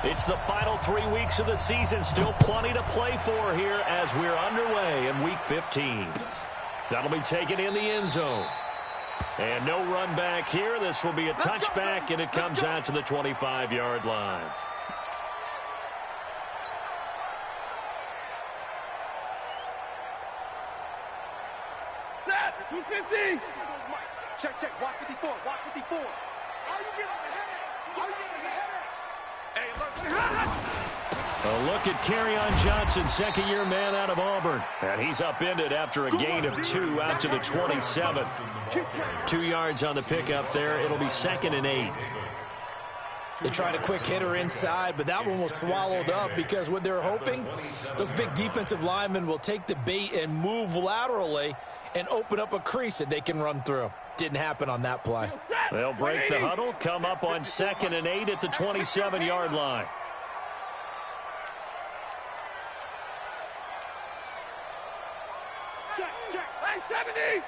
It's the final 3 weeks of the season. Still plenty to play for here as we're underway in Week 15. That'll be taken in the end zone. And no run back here. This will be a touchback, and it comes out to the 25-yard line. Set, 250. Check, walk 54, walk 54. Are you getting the header? Are you getting the header? A look at Kerryon Johnson, second-year man out of Auburn. And he's upended after a gain of 2 out to the 27. 2 yards on the pickup there. It'll be 2nd and 8. They tried a quick hitter inside, but that one was swallowed up because what they're hoping, those big defensive linemen will take the bait and move laterally and open up a crease that they can run through. Didn't happen on that play. They'll break the huddle, come up on 2nd and 8 at the 27-yard line. Check. Hey, 70.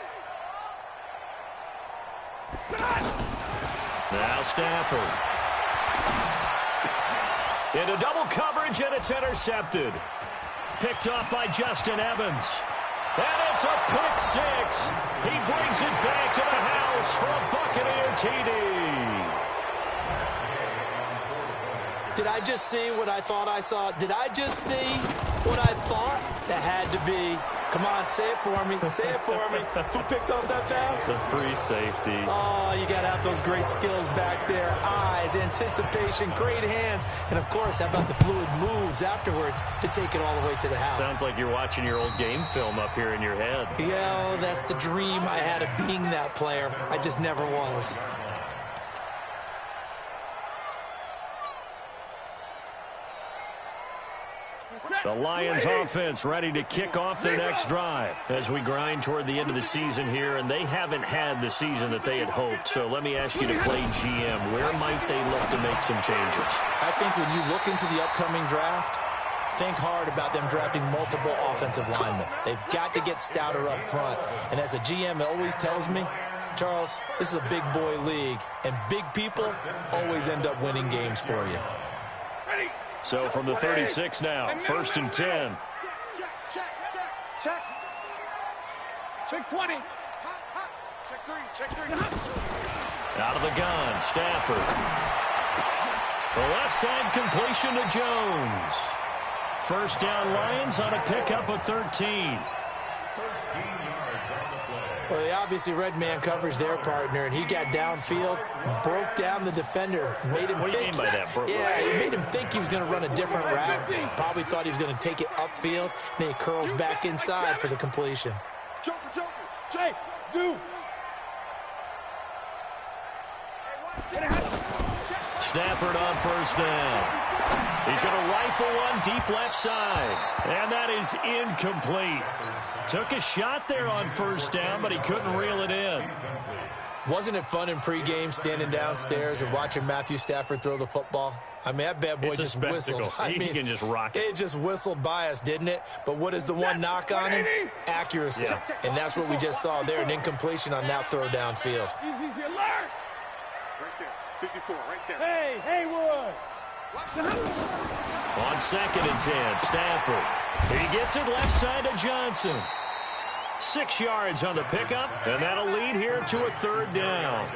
Now Stafford. Into double coverage, and it's intercepted. Picked off by Justin Evans. And it's a pick 6. He brings it back to the house for a Buccaneer TD. Did I just see what I thought I saw? Did I just see what I thought? That had to be. Come on, say it for me. Say it for me. Who picked up that pass? The free safety. Oh, you got to have those great skills back there. Eyes, anticipation, great hands. And, of course, how about the fluid moves afterwards to take it all the way to the house? Sounds like you're watching your old game film up here in your head. Yeah, that's the dream I had of being that player. I just never was. The Lions offense ready to kick off their next drive as we grind toward the end of the season here, and they haven't had the season that they had hoped. So let me ask you to play GM. Where might they look to make some changes? I think when you look into the upcoming draft, think hard about them drafting multiple offensive linemen. They've got to get stouter up front. And as a GM, it always tells me, Charles, this is a big boy league, and big people always end up winning games for you. So from the 36 now, 1st and 10. Check 20. Check 3. Out of the gun, Stafford. The left side completion to Jones. First down Lions on a pickup of 13. Well, they obviously red man coverage their partner, and he got downfield, broke down the defender, made him What do you mean by that? He made him think he was going to run a different route. Probably thought he was going to take it upfield, and he curls back inside for the completion. Joker. Jay, zoom. Stafford on first down. He's going to rifle one deep left side, and that is incomplete. Took a shot there on first down, but he couldn't reel it in. Wasn't it fun in pregame standing downstairs and watching Matthew Stafford throw the football? I mean, that bad boy just whistled. He can just rock it. It just whistled by us, didn't it? But what is the one knock on him? Accuracy. Yeah. And that's what we just saw there, an incompletion on that throw downfield. Easy alert. Right there, 54, right there. Hey, Haywood. On 2nd and 10, Stafford. He gets it left side to Johnson. 6 yards on the pickup, and that'll lead here to a 3rd down.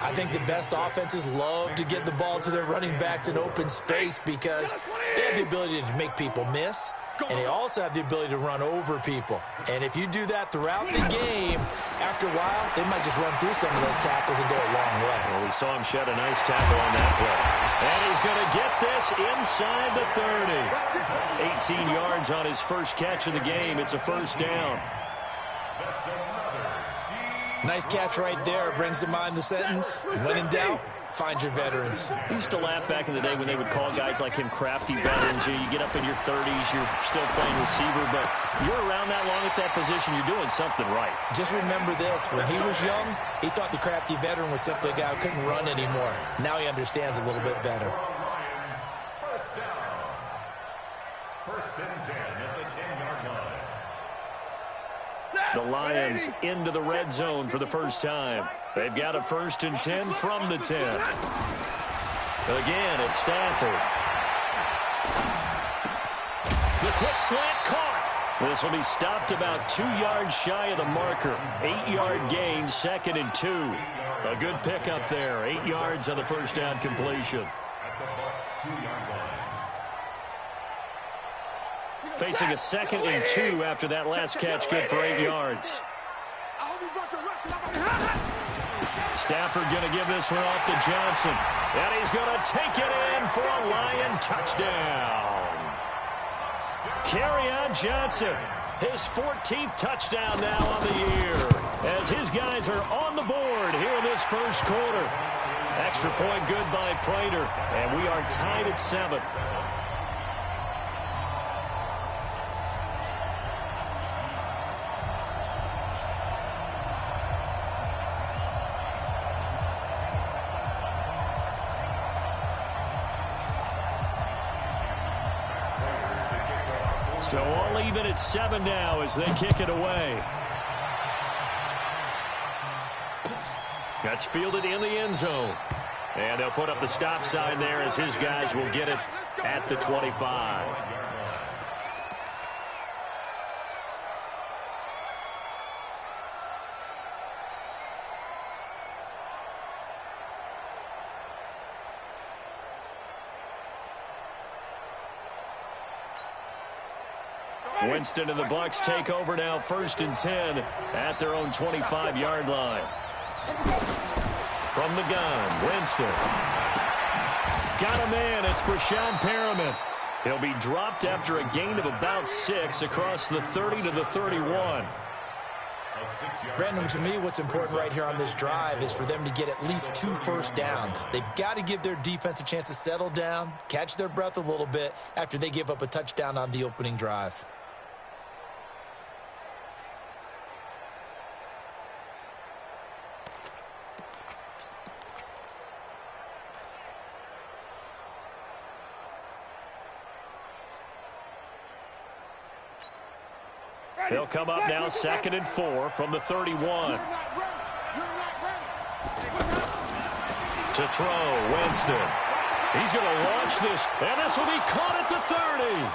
I think the best offenses love to get the ball to their running backs in open space because they have the ability to make people miss, and they also have the ability to run over people. And if you do that throughout the game, after a while, they might just run through some of those tackles and go a long way. Well, we saw him shed a nice tackle on that play. And he's going to get this inside the 30. 18 yards on his first catch of the game. It's a 1st down. Nice catch right there. Brings to mind the sentence, when in doubt, find your veterans. I used to laugh back in the day when they would call guys like him crafty veterans. You get up in your 30s, you're still playing receiver, but you're around that long at that position, you're doing something right. Just remember this. When he was young, he thought the crafty veteran was simply a guy who couldn't run anymore. Now he understands a little bit better. First down. 1st and 10 at the 10-yard line. The Lions into the red zone for the first time. They've got a 1st and 10 from the 10. Again, it's Stafford. The quick slant caught. This will be stopped about 2 yards shy of the marker. 8-yard gain, 2nd and 2. A good pickup there. 8 yards on the first down completion. At the Bucs 2-yard line. Facing a 2nd and 2 after that last catch, good for 8 yards. Stafford going to give this one off to Johnson. And he's going to take it in for a Lion touchdown. Kerryon Johnson, his 14th touchdown now on the year, as his guys are on the board here in this first quarter. Extra point good by Prater, and we are tied at 7. So all even at 7 now as they kick it away. That's fielded in the end zone. And they'll put up the stop sign there as his guys will get it at the 25. Winston and the Bucs take over now, 1st and 10 at their own 25-yard line. From the gun, Winston. Got a man, it's Brashad Perriman. He'll be dropped after a gain of about 6 across the 30 to the 31. Brandon, to me, what's important right here on this drive is for them to get at least 2 first downs. They've got to give their defense a chance to settle down, catch their breath a little bit after they give up a touchdown on the opening drive. They'll come up now, 2nd and 4 from the 31. To throw, Winston. He's going to launch this, and this will be caught at the 30.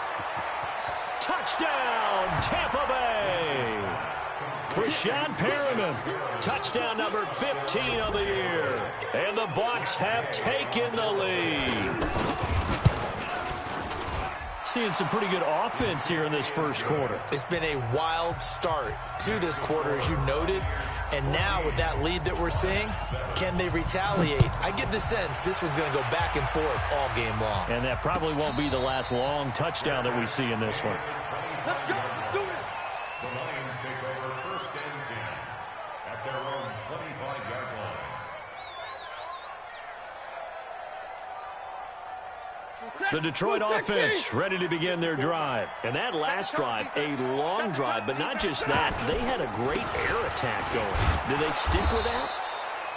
Touchdown, Tampa Bay. Brashad Perriman, touchdown number 15 of the year. And the Bucs have taken the lead. Seeing some pretty good offense here in this first quarter. It's been a wild start to this quarter, as you noted. And now with that lead that we're seeing, can they retaliate? I get the sense this one's going to go back and forth all game long. And that probably won't be the last long touchdown that we see in this one. Let's go. Do it. The Lions take over 1st and 10 at their own 25-yard line. The Detroit offense ready to begin their drive. And that last drive, a long drive, but not just that. They had a great air attack going. Do they stick with that?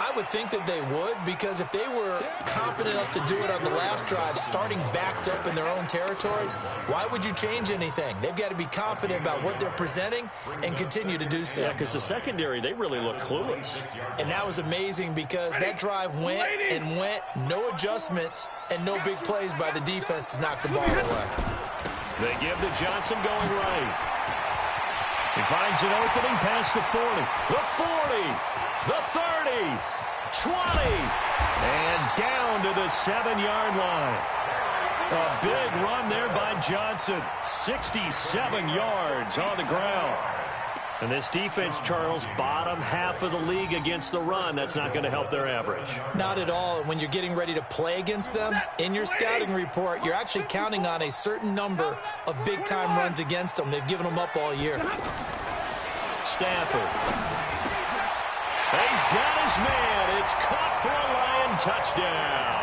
I would think that they would, because if they were confident enough to do it on the last drive, starting backed up in their own territory, why would you change anything? They've got to be confident about what they're presenting and continue to do so. Yeah, because the secondary, they really look clueless. And that was amazing because that drive went and went, no adjustments and no big plays by the defense to knock the ball away. They give to Johnson going right. He finds an opening past the 40, the 40, the 30, 20, and down to the 7-yard line. A big run there by Johnson. 67 yards on the ground. And this defense, Charles, bottom half of the league against the run. That's not going to help their average. Not at all. And when you're getting ready to play against them, in your scouting report, you're actually counting on a certain number of big-time runs against them. They've given them up all year. Stafford. He's got his man. It's caught for a Lion touchdown.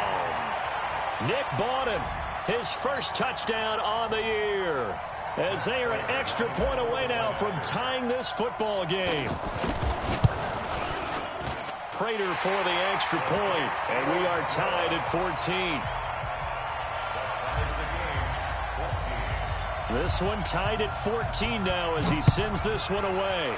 Nick Bawden, his first touchdown on the year, as they are an extra point away now from tying this football game. Prater for the extra point, and we are tied at 14. This one tied at 14 now as he sends this one away.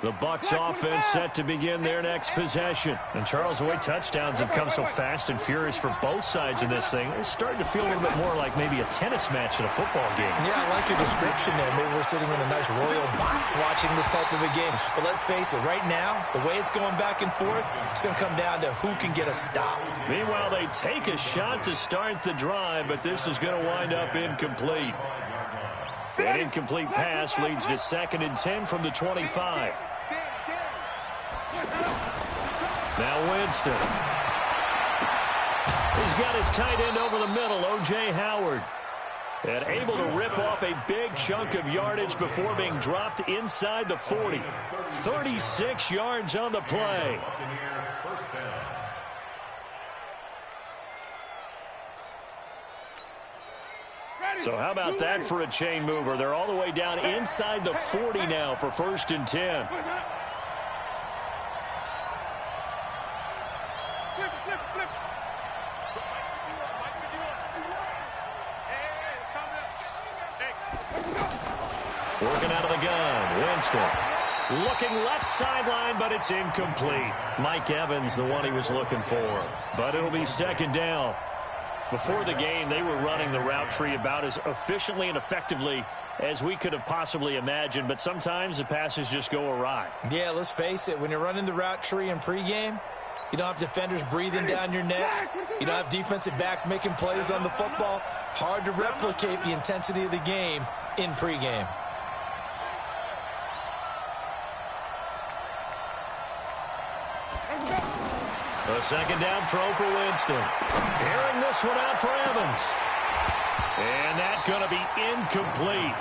The Bucs offense set to begin their next possession. And Charles, the way touchdowns have come so fast and furious for both sides of this thing, it's starting to feel a little bit more like maybe a tennis match in a football game. Yeah, I like your description there. Maybe we're sitting in a nice royal box watching this type of a game. But let's face it, right now, the way it's going back and forth, it's going to come down to who can get a stop. Meanwhile, they take a shot to start the drive, but this is going to wind up incomplete. An incomplete pass leads to 2nd and 10 from the 25. Now Winston. He's got his tight end over the middle, O.J. Howard. And able to rip off a big chunk of yardage before being dropped inside the 40. 36 yards on the play. So how about that for a chain mover? They're all the way down inside the 40 now for 1st and 10. Working out of the gun, Winston. Looking left sideline, but it's incomplete. Mike Evans, the one he was looking for. But it'll be 2nd down. Before the game, they were running the route tree about as efficiently and effectively as we could have possibly imagined, but sometimes the passes just go awry. Yeah, let's face it. When you're running the route tree in pregame, you don't have defenders breathing down your neck. You don't have defensive backs making plays on the football. Hard to replicate the intensity of the game in pregame. A 2nd down throw for Winston. Airing this one out for Evans. And that's going to be incomplete.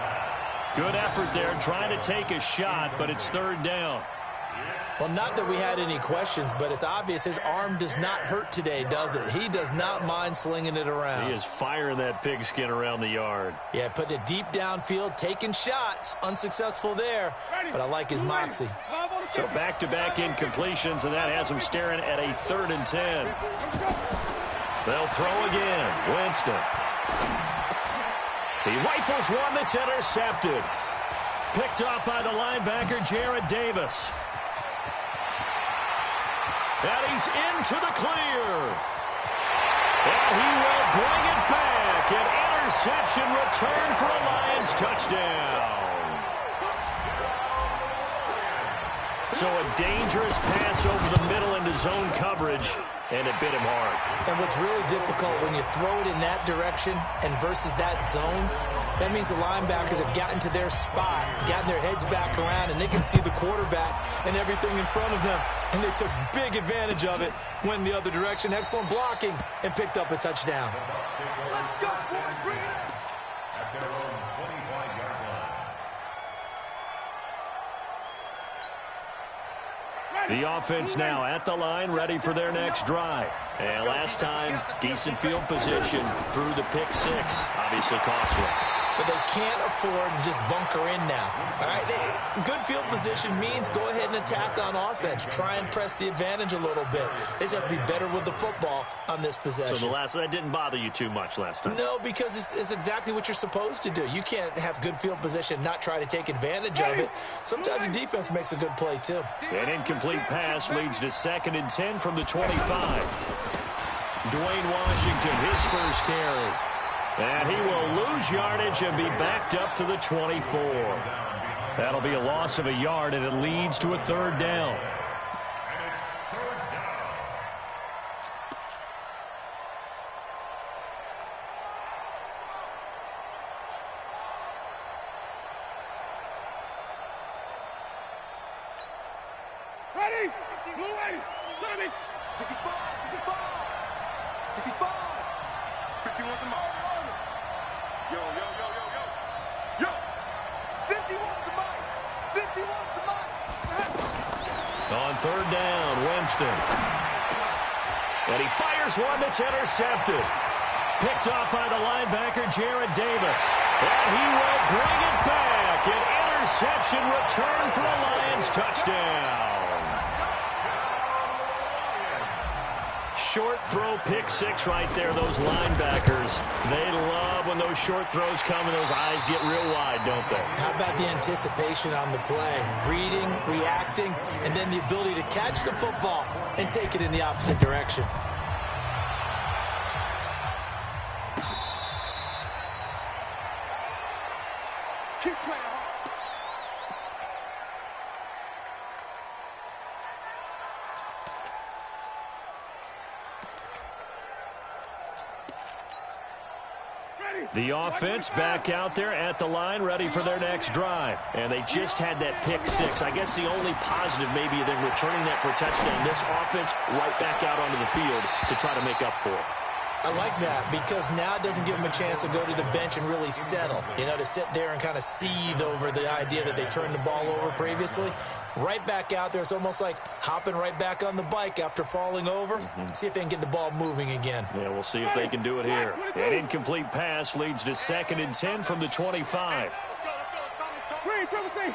Good effort there trying to take a shot, but it's 3rd down. Well, not that we had any questions, but it's obvious his arm does not hurt today, does it? He does not mind slinging it around. He is firing that pigskin around the yard. Yeah, putting it deep downfield, taking shots. Unsuccessful there, but I like his moxie. So back-to-back incompletions, and that has him staring at a 3rd and 10. They'll throw again. Winston. He rifles one that's intercepted. Picked off by the linebacker, Jarrad Davis. And he's into the clear. And he will bring it back. An interception return for a Lions touchdown. So a dangerous pass over the middle into zone coverage, and it bit him hard. And what's really difficult when you throw it in that direction and versus that zone, that means the linebackers have gotten to their spot, gotten their heads back around, and they can see the quarterback and everything in front of them. And they took big advantage of it, went the other direction. Excellent blocking, and picked up a touchdown. Let's go, boys. Bring it in. At their own 25-yard line. The offense now at the line, ready for their next drive. And last time, decent field position through the pick 6. Obviously costly. But they can't afford to just bunker in now. All right, good field position means go ahead and attack on offense. Try and press the advantage a little bit. They just have to be better with the football on this possession. So that didn't bother you too much last time? No, because it's exactly what you're supposed to do. You can't have good field position, not try to take advantage of it. Sometimes the defense makes a good play, too. An incomplete pass leads to 2nd and 10 from the 25. Dwayne Washington, his first carry. And he will lose yardage and be backed up to the 24. That'll be a loss of a yard, and it leads to a 3rd down. Ready? Blue ready. 30. 65. 65. 65. 51 to Mike. Yo, yo, yo, yo, yo. Yo. 51 to Mike. 51 to Mike. On 3rd down, Winston. And he fires one that's intercepted. Picked off by the linebacker, Jarrad Davis. And he will bring it back. An interception return for a Lions touchdown. short throw pick six right there, those linebackers. They love when those short throws come and those eyes get real wide, don't they? How about the anticipation on the play? Reading, reacting, and then the ability to catch the football and take it in the opposite direction. Keep playing hard. The offense back out there at the line, ready for their next drive. And they just had that pick six. I guess the only positive maybe than returning that for a touchdown. This offense right back out onto the field to try to make up for it. I like that because now it doesn't give them a chance to go to the bench and really settle. You know, to sit there and kind of seethe over the idea that they turned the ball over previously. Right back out there. It's almost like hopping right back on the bike after falling over. See if they can get the ball moving again. Yeah, we'll see if they can do it here. An incomplete pass leads to 2nd and 10 from the 25. Green, triple C.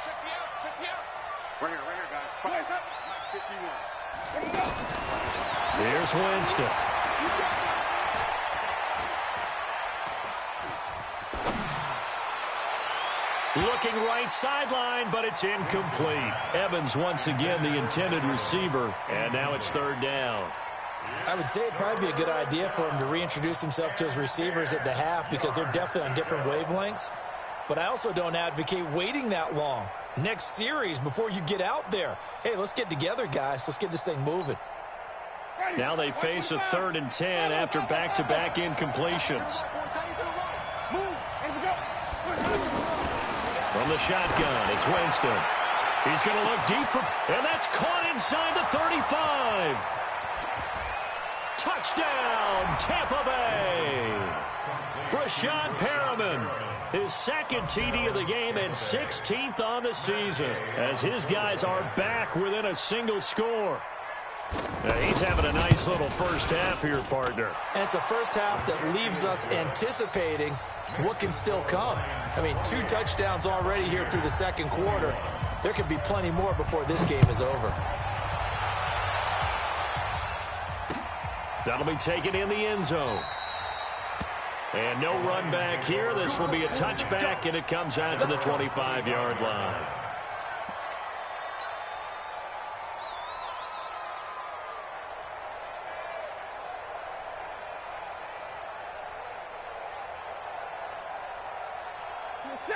Check the out. Right here, guys. 51. Here's Winston. Looking right sideline, but it's incomplete. Evans once again the intended receiver, and now it's 3rd down. I would say it'd probably be a good idea for him to reintroduce himself to his receivers at the half because they're definitely on different wavelengths. But I also don't advocate waiting that long. Next series before you get out there. Hey, let's get together, guys. Let's get this thing moving. Now they face a 3rd and 10 after back-to-back incompletions. From the shotgun, it's Winston. He's going to look deep for, and that's caught inside the 35. Touchdown, Tampa Bay. Brashad Perriman, his 2nd TD of the game and 16th on the season, as his guys are back within a single score. Now he's having a nice little first half here, partner. And it's a first half that leaves us anticipating what can still come. I mean, 2 touchdowns already here through the 2nd quarter. There could be plenty more before this game is over. That'll be taken in the end zone. And no run back here. This will be a touchback, and it comes out to the 25-yard line.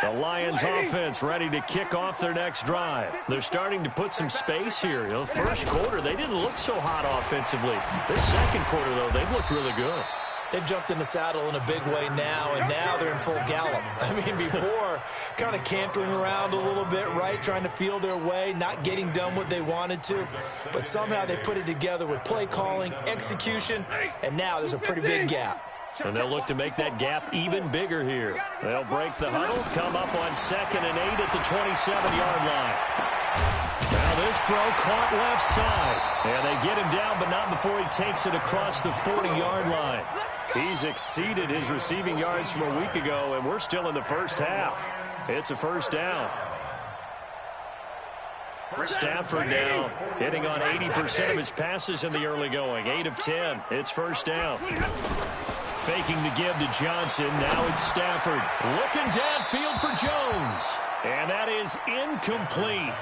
The Lions offense ready to kick off their next drive. They're starting to put some space here. You know, first quarter, they didn't look so hot offensively. This 2nd quarter, though, they've looked really good. They've jumped in the saddle in a big way now, and now they're in full gallop. I mean, before, kind of cantering around a little bit, right, trying to feel their way, not getting done what they wanted to. But somehow they put it together with play calling, execution, and now there's a pretty big gap. And they'll look to make that gap even bigger here. They'll break the huddle, come up on 2nd and 8 at the 27-yard line. Now this throw caught left side. And they get him down, but not before he takes it across the 40-yard line. He's exceeded his receiving yards from a week ago, and we're still in the first half. It's a first down. Stafford now hitting on 80% of his passes in the early going. 8 of 10. It's first down. Faking the give to Johnson. Now it's Stafford. Looking downfield for Jones. And that is incomplete.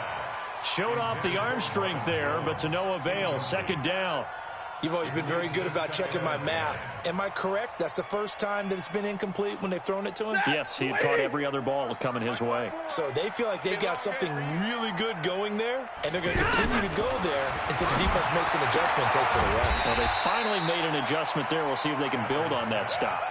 Showed off the arm strength there, but to no avail. 2nd down. You've always been very good about checking my math. Am I correct? That's the first time that it's been incomplete when they've thrown it to him? Yes, he had caught every other ball coming his way. So they feel like they've got something really good going there, and they're going to continue to go there until the defense makes an adjustment and takes it away. Well, they finally made an adjustment there. We'll see if they can build on that stop.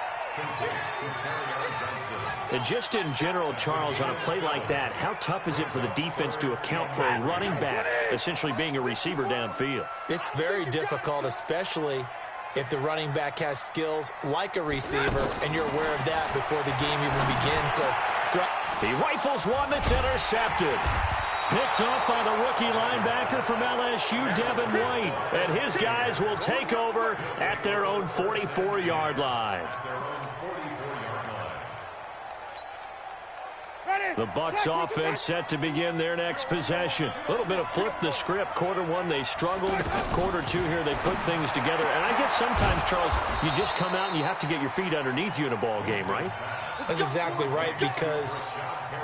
And just in general, Charles, on a play like that, how tough is it for the defense to account for a running back essentially being a receiver downfield? It's very difficult, especially if the running back has skills like a receiver, and you're aware of that before the game even begins. So he rifles one that's intercepted. Picked off by the rookie linebacker from LSU, Devin White. And his guys will take over at their own 44-yard line. Ready? The Bucs offense set to begin their next possession. A little bit of flip the script. Quarter one, they struggled. Quarter two here, they put things together. And I guess sometimes, Charles, you just come out and you have to get your feet underneath you in a ball game, right? That's exactly right, because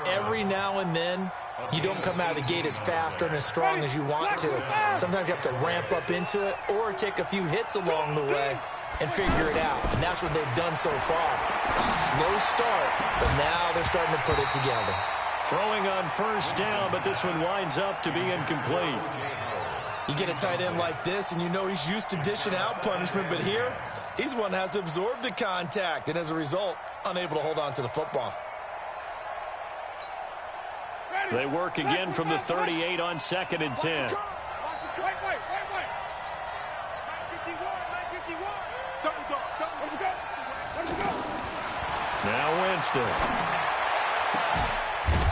every now and then you don't come out of the gate as fast or as strong as you want to. Sometimes you have to ramp up into it or take a few hits along the way and figure it out. And that's what they've done so far. Slow start, but now they're starting to put it together. Throwing on first down, but this one winds up to be incomplete. You get a tight end like this, and you know he's used to dishing out punishment, but here, he's the one that has to absorb the contact, and as a result, unable to hold on to the football. They work again from the 38 on 2nd and 10. Now Winston.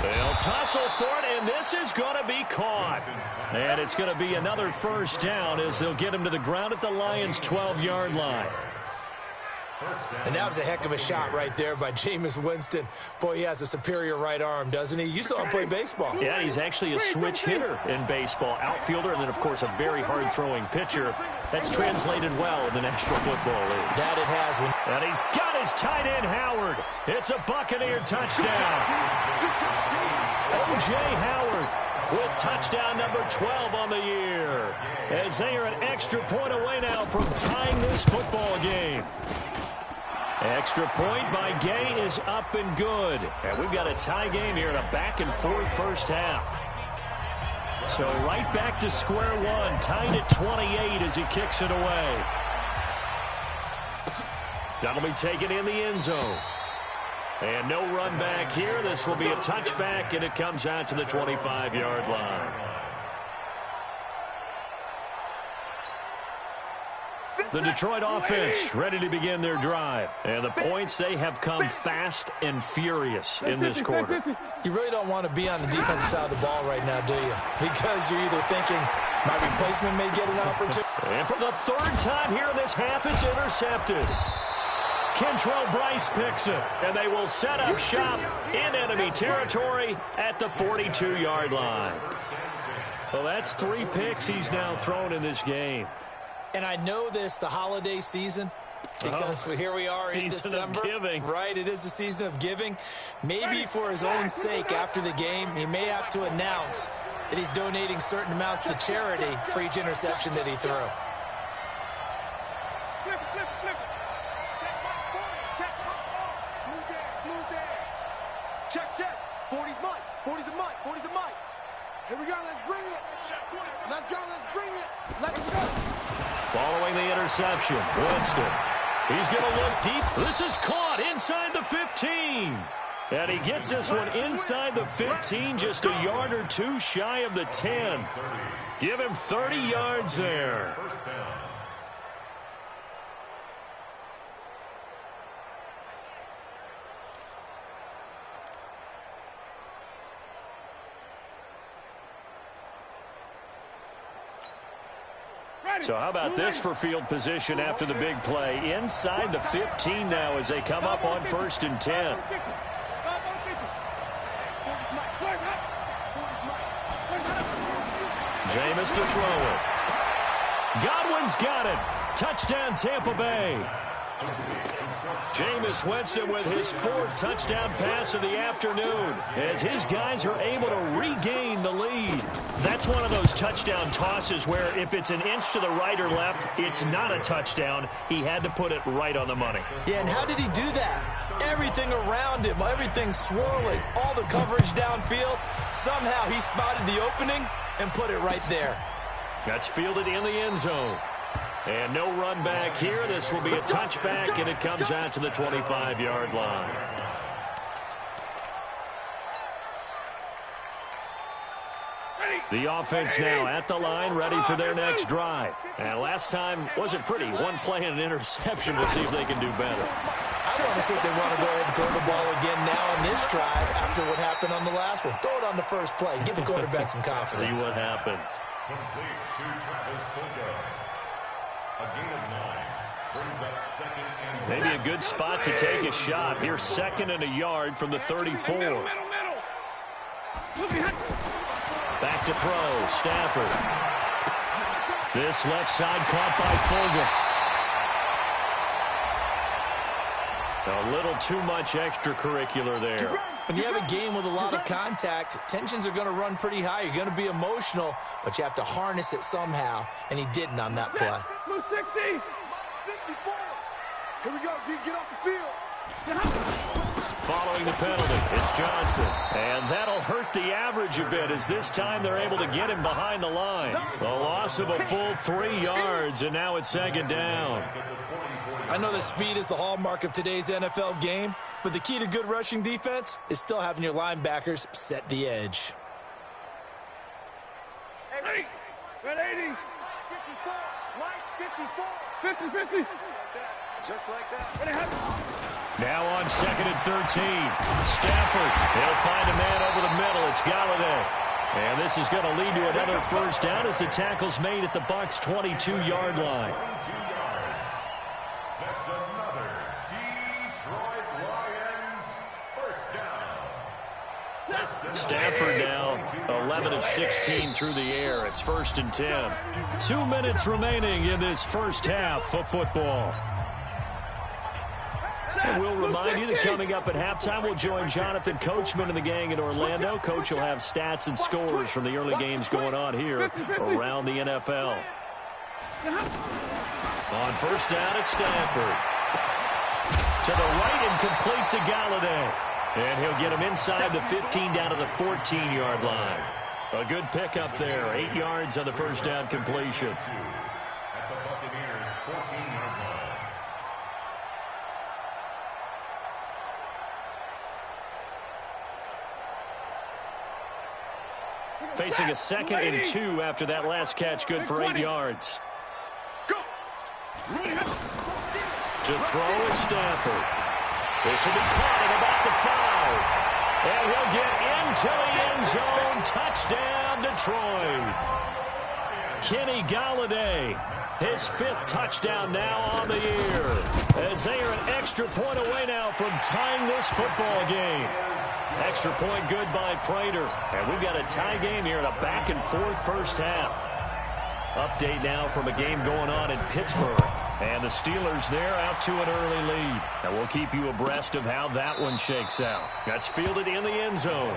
They'll tussle for it, and this is going to be caught. And it's going to be another first down as they'll get him to the ground at the Lions' 12-yard line. And that was a heck of a shot right there by Jameis Winston. Boy, he has a superior right arm, doesn't he? You saw him play baseball. Yeah, he's actually a switch hitter in baseball. Outfielder, and then, of course, a very hard-throwing pitcher. That's translated well in the National Football League. That it has. And he's got his tight end, Howard. It's a Buccaneer touchdown. O.J. Howard with touchdown number 12 on the year, as they are an extra point away now from tying this football game. Extra point by Gay is up and good. And we've got a tie game here in a back-and-forth first half. So right back to square one, tied at 28 as he kicks it away. That'll be taken in the end zone. And no run back here. This will be a touchback, and it comes out to the 25-yard line. The Detroit offense ready to begin their drive. And the points, they have come fast and furious in this quarter. You really don't want to be on the defensive side of the ball right now, do you? Because you're either thinking my replacement may get an opportunity. And for the third time here in this half, it's intercepted. Kentrell Bryce picks it, and they will set up shop in enemy territory at the 42-yard line. Well, that's 3 picks he's now thrown in this game. And I know this, the holiday season, because here we are in December. Season of giving. Right, it is the season of giving. Maybe for his own sake after the game, he may have to announce that he's donating certain amounts to charity for each interception that he threw. Check. 40's Mike. 40's the Mike. 40's the Mike. Here we go. Let's bring it. Let's go. Let's bring it. Let's go. Following the interception, Winston. He's going to look deep. This is caught inside the 15. And he gets this one inside the 15, just a yard or two shy of the 10. Give him 30 yards there. So how about this for field position after the big play? Inside the 15 now as they come up on 1st and 10. Jameis to throw it. Godwin's got it. Touchdown, Tampa Bay. Jameis Winston with his 4th touchdown pass of the afternoon as his guys are able to regain the lead. That's one of those touchdown tosses where if it's an inch to the right or left, it's not a touchdown. He had to put it right on the money. Yeah, and how did he do that? Everything around him, everything swirling, all the coverage downfield. Somehow he spotted the opening and put it right there. That's fielded in the end zone. And no run back here. This will be a touchback, and it comes out to the 25-yard line. The offense now at the line, ready for their next drive. And last time wasn't pretty. One play and an interception. We'll see if they can do better. I want to see if they want to go ahead and throw the ball again now on this drive after what happened on the last one. Throw it on the first play. Give the quarterback some confidence. See what happens. Complete to Travis Fulgham. A gain of 9 brings up 2nd and Maybe a good spot to take a shot. Here, 2nd and a yard from the 34. Back to throw, Stafford. This left side caught by Fulgham. A little too much extracurricular there. When you have a game with a lot of contact, tensions are going to run pretty high. You're going to be emotional, but you have to harness it somehow, and he didn't on that play. 60. 54. Here we go, D. Get off the field. Following the penalty, it's Johnson. And that'll hurt the average a bit, as this time they're able to get him behind the line. A loss of a full 3 yards, and now it's second down. I know that speed is the hallmark of today's NFL game, but the key to good rushing defense is still having your linebackers set the edge. Ready? 80. 54. Light 54. 50. Just like that. Now on second and 13. Stafford, he'll find a man over the middle. It's Galladay. And this is going to lead to another first down as the tackle's made at the Bucs' 22-yard line. 22 yards. That's another Detroit Lions first down. Stafford now 11 of 16 through the air. It's 1st and 10. 2 minutes remaining in this first half of football. And we'll remind you that coming up at halftime, we'll join Jonathan Coachman and the gang in Orlando. Coach will have stats and scores from the early games going on here around the NFL. On first down, it's Stafford. To the right and complete to Galladay. And he'll get him inside the 15 down to the 14-yard line. A good pickup there. 8 yards on the first down completion. At the Buccaneers' 14-yard line. Facing a 2nd and 2 after that last catch, good for 8 yards. Go. To throw is Stafford. This will be caught at about the 5. And he'll get into the end zone. Touchdown, Detroit. Kenny Galladay, his 5th touchdown now on the year. As they are an extra point away now from tying this football game. Extra point good by Prater. And we've got a tie game here in a back-and-forth first half. Update now from a game going on in Pittsburgh. And the Steelers there out to an early lead. And we'll keep you abreast of how that one shakes out. That's fielded in the end zone.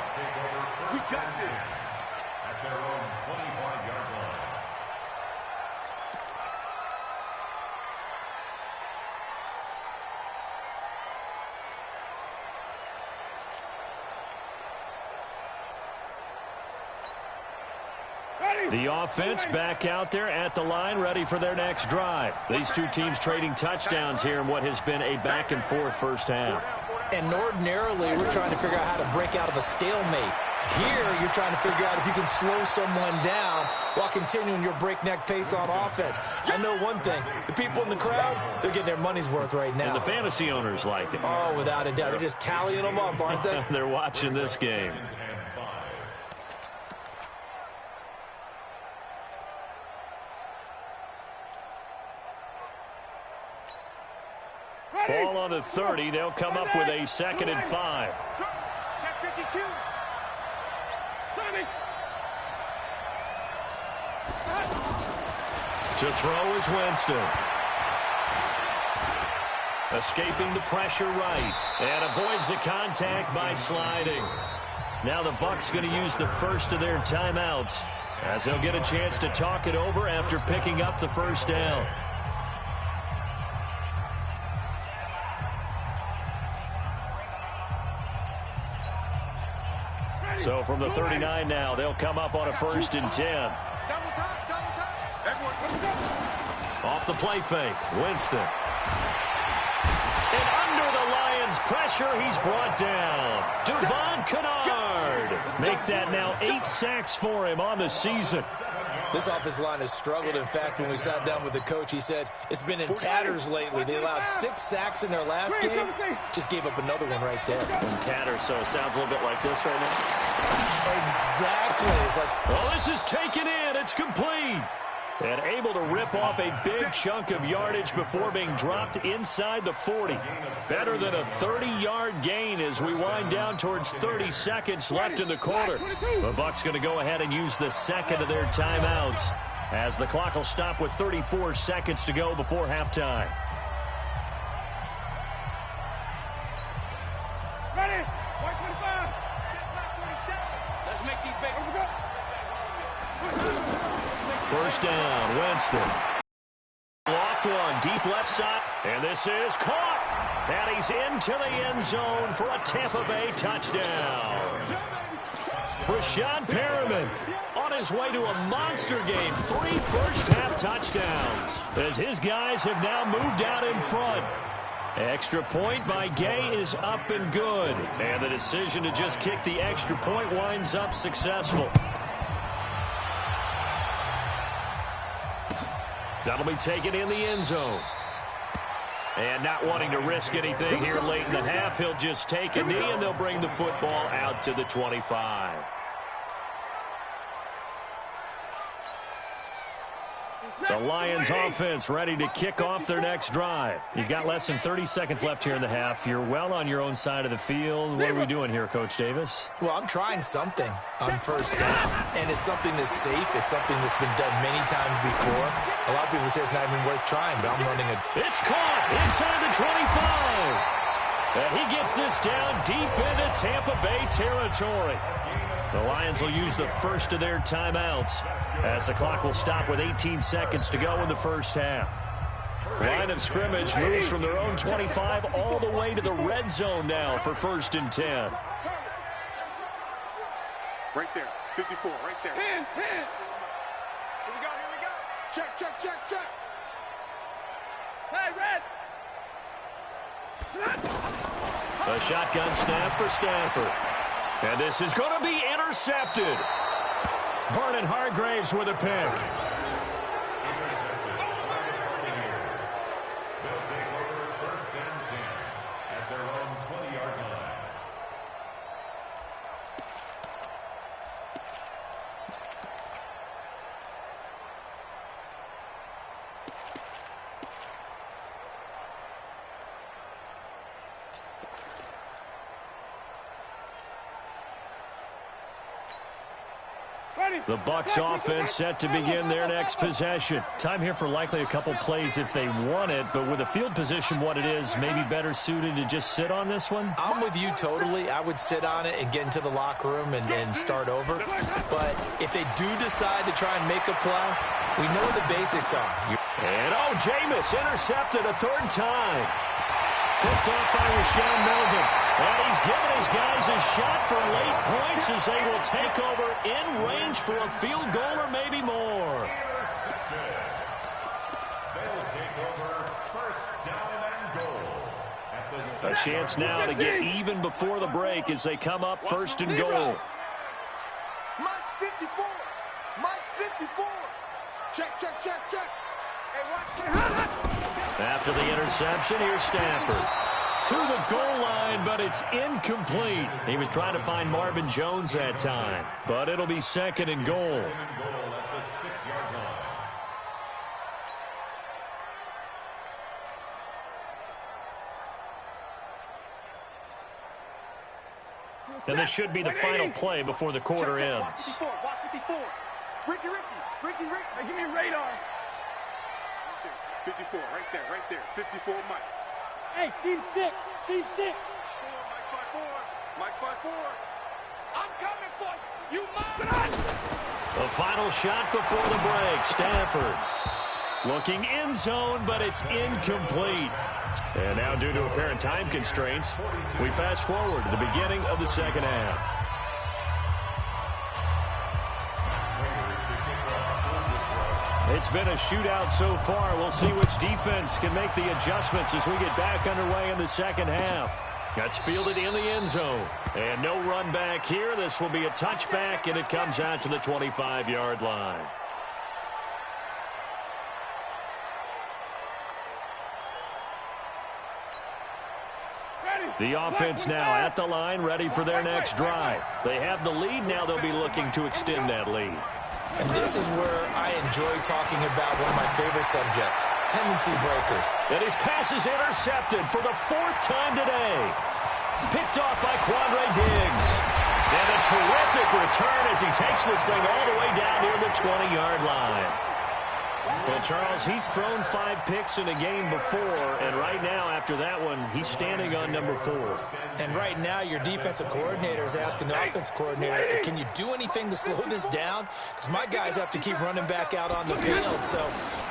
We got this. At their own 25-yard line. The offense back out there at the line, ready for their next drive. These two teams trading touchdowns here in what has been a back-and-forth first half. And ordinarily, we're trying to figure out how to break out of a stalemate. Here, you're trying to figure out if you can slow someone down while continuing your breakneck pace on offense. I know one thing. The people in the crowd, they're getting their money's worth right now. And the fantasy owners like it. Oh, without a doubt. They're just tallying them up, aren't they? They're watching this game. Ball on the 30. They'll come up with a 2nd and 5. Check 52. 30. To throw is Winston. Escaping the pressure right. And avoids the contact by sliding. Now the Bucs going to use the first of their timeouts, as they'll get a chance to talk it over after picking up the first down. So from the 39 now, they'll come up on a 1st and 10. Double time. Everyone, let me go. Off the play fake, Winston. And under the Lions' pressure, he's brought down. Devon Kennard. Make that now 8 sacks for him on the season. This offensive line has struggled. In fact, when we sat down with the coach, he said it's been in tatters lately. They allowed 6 sacks in their last game. Just gave up another one right there. In tatters, so it sounds a little bit like this right now. Exactly. It's like, well, this is taken in. It's complete. And able to rip off a big chunk of yardage before being dropped inside the 40. Better than a 30-yard gain as we wind down towards 30 seconds left in the quarter. The Bucs going to go ahead and use the second of their timeouts as the clock will stop with 34 seconds to go before halftime. Ready? 125. Let's make these big. First down, Winston. Loft one, deep left side. And this is caught. And he's into the end zone for a Tampa Bay touchdown. Rashad Perriman on his way to a monster game. 3 first-half touchdowns as his guys have now moved out in front. Extra point by Gay is up and good. And the decision to just kick the extra point winds up successful. That'll be taken in the end zone. And not wanting to risk anything here late in the half, he'll just take a knee and they'll bring the football out to the 25. The Lions offense ready to kick off their next drive. You've got less than 30 seconds left here in the half. You're well on your own side of the field. What are we doing here, Coach Davis? Well, I'm trying something on first down, and it's something that's safe. It's something that's been done many times before. A lot of people say it's not even worth trying, but I'm running a... It's caught inside the 25. And he gets this down deep into Tampa Bay territory. The Lions will use the first of their timeouts as the clock will stop with 18 seconds to go in the first half. Line of scrimmage moves from their own 25 all the way to the red zone now for 1st and 10. Right there. 54, right there. 10. Here we go. Check. Hey, red. A shotgun snap for Stafford. And this is going to be intercepted. Vernon Hargreaves with a pick. They'll take over 1st and 10 at their own 20-yard line. The Bucs offense set to begin their next possession. Time here for likely a couple plays if they want it, but with the field position what it is, maybe better suited to just sit on this one? I'm with you totally. I would sit on it and get into the locker room and start over. But if they do decide to try and make a play, we know what the basics are. And Jameis intercepted a 3rd time. Picked off by Rashaan Melvin. And he's given his guys a shot for late points as they will take over in range for a field goal or maybe more. They'll take over 1st down and goal. A chance now to get even before the break as they come up 1st and goal. Mike's 54. Check. After the interception, here's Stafford. To the goal line, but it's incomplete. He was trying to find Marvin Jones that time. But it'll be 2nd and goal. 2nd and goal at the 6-yard line. And this should be the final play before the quarter ends. Watch 54. Ricky. Hey, give me a radar. 54, right there. 54, Mike. Hey, seam 6. Mike's by 4. I'm coming for you. You must. The final shot before the break. Stafford looking end zone, but it's incomplete. And now, due to apparent time constraints, we fast forward to the beginning of the 2nd half. It's been a shootout so far. We'll see which defense can make the adjustments as we get back underway in the 2nd half. That's fielded in the end zone. And no run back here. This will be a touchback, and it comes out to the 25-yard line. The offense now at the line, ready for their next drive. They have the lead. Now they'll be looking to extend that lead. And this is where I enjoy talking about one of my favorite subjects, tendency breakers. And his pass is intercepted for the 4th time today. Picked off by Quandre Diggs. And a terrific return as he takes this thing all the way down near the 20-yard line. Well, Charles, he's thrown 5 picks in a game before, and right now, after that one, he's standing on number 4. And right now, your defensive coordinator is asking the offensive coordinator, can you do anything to slow this down? Because my guys have to keep running back out on the field, so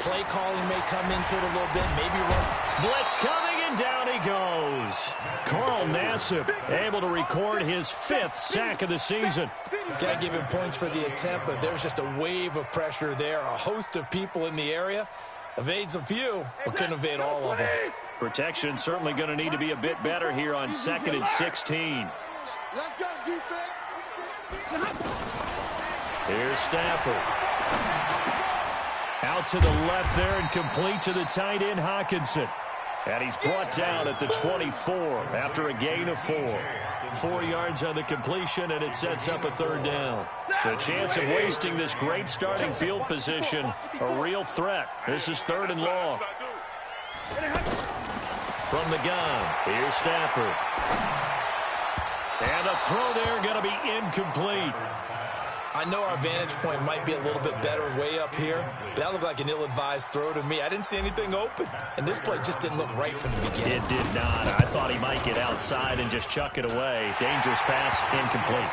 play calling may come into it a little bit, maybe run. Blitz coming, and down he goes. Carl Nassib able to record his 5th sack of the season. Got to give him points for the attempt, but there's just a wave of pressure there. A host of people in the area. Evades a few, but couldn't evade all of them. Protection certainly going to need to be a bit better here on 2nd and 16. Let's go, defense. Here's Stafford. Out to the left there and complete to the tight end, Hockenson. And he's brought down at the 24 after a gain of 4. 4 yards on the completion, and it sets up a 3rd down. The chance of wasting this great starting field position, a real threat. This is 3rd and long. From the gun, here's Stafford. And a throw there going to be incomplete. I know our vantage point might be a little bit better way up here, but that looked like an ill-advised throw to me. I didn't see anything open, and this play just didn't look right from the beginning. It did not. I thought he might get outside and just chuck it away. Dangerous pass, incomplete.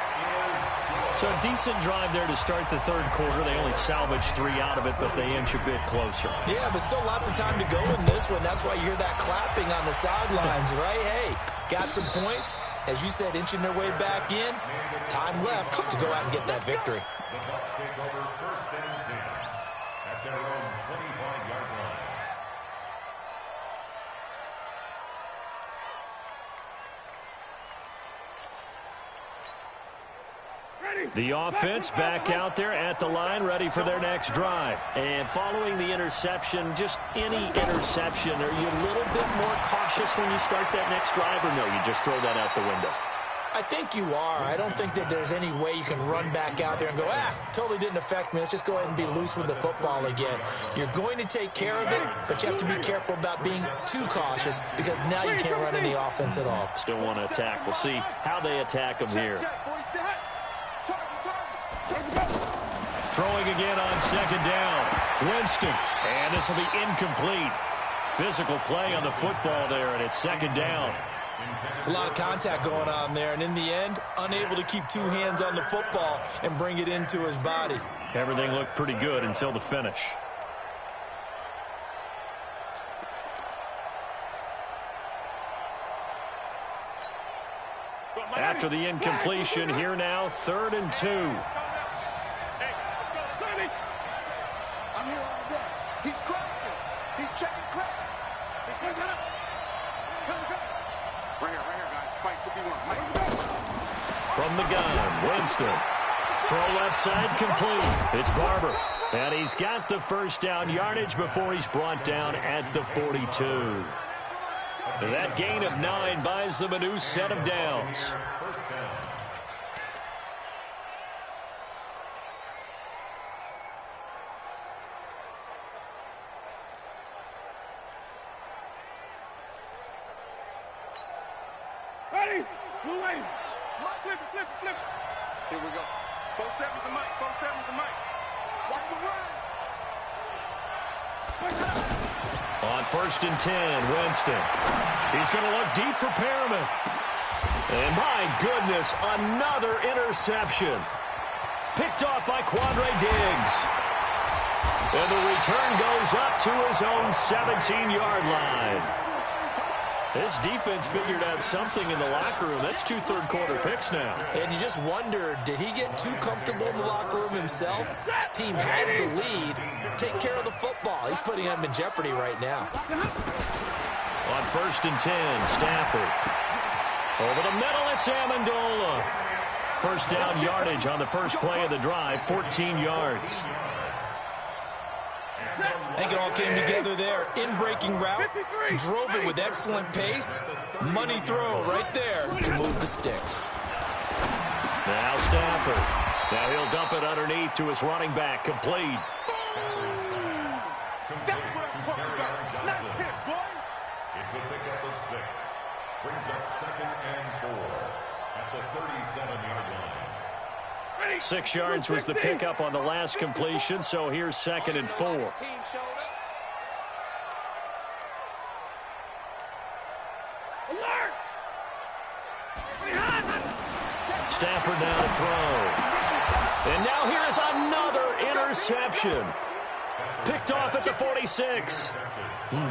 So a decent drive there to start the 3rd quarter. They only salvaged 3 out of it, but they inch a bit closer. Yeah, but still lots of time to go in this one. That's why you hear that clapping on the sidelines, right? Hey, got some points. As you said, inching their way back in. Time left to go out and get that victory. The Bucs take over 1st and 10 at their own 25-yard line. The offense back out there at the line, ready for their next drive. And following the interception, just any interception, are you a little bit more cautious when you start that next drive, or no, you just throw that out the window? I think you are. I don't think that there's any way you can run back out there and go, totally didn't affect me. Let's just go ahead and be loose with the football again. You're going to take care of it, but you have to be careful about being too cautious because now you can't run any offense at all. Still want to attack. We'll see how they attack them here. Throwing again on 2nd down. Winston. And this will be incomplete. Physical play on the football there, and it's 2nd down. It's a lot of contact going on there, and in the end, unable to keep 2 hands on the football and bring it into his body. Everything looked pretty good until the finish. After the incompletion, here now, 3rd and 2. I'm here all day. He's crashing. He's checking crack. Right here, guys. Fight 51. From the gun, Winston. Throw left side complete. It's Barber. And he's got the 1st down yardage before he's brought down at the 42. That gain of 9 buys them a new set of downs. 1st down. Ready? Blue wave. Flip. Here we go. 4-7's the mic. 4-7's the mic. Watch the run. On 1st and 10, Winston. He's going to look deep for Perriman. And my goodness, another interception. Picked off by Quandre Diggs. And the return goes up to his own 17-yard line. This defense figured out something in the locker room. That's 2 third-quarter picks now. And you just wonder, did he get too comfortable in the locker room himself? His team has the lead. Take care of the football. He's putting him in jeopardy right now. On 1st and 10, Stafford. Over the middle, it's Amendola. 1st down yardage on the first play of the drive, 14 yards. I think it all came together there. In-breaking route, drove it with excellent pace. Money throw right there to move the sticks. Now Stafford. Now he'll dump it underneath to his running back. Complete. That's what I'm talking about. Nice hit, boy. It's a pickup of 6. Brings up 2nd and 4 at the 37-yard line. 6 yards was the pickup on the last completion, so here's 2nd and 4. Stafford now to throw. And now here is another interception. Picked off at the 46.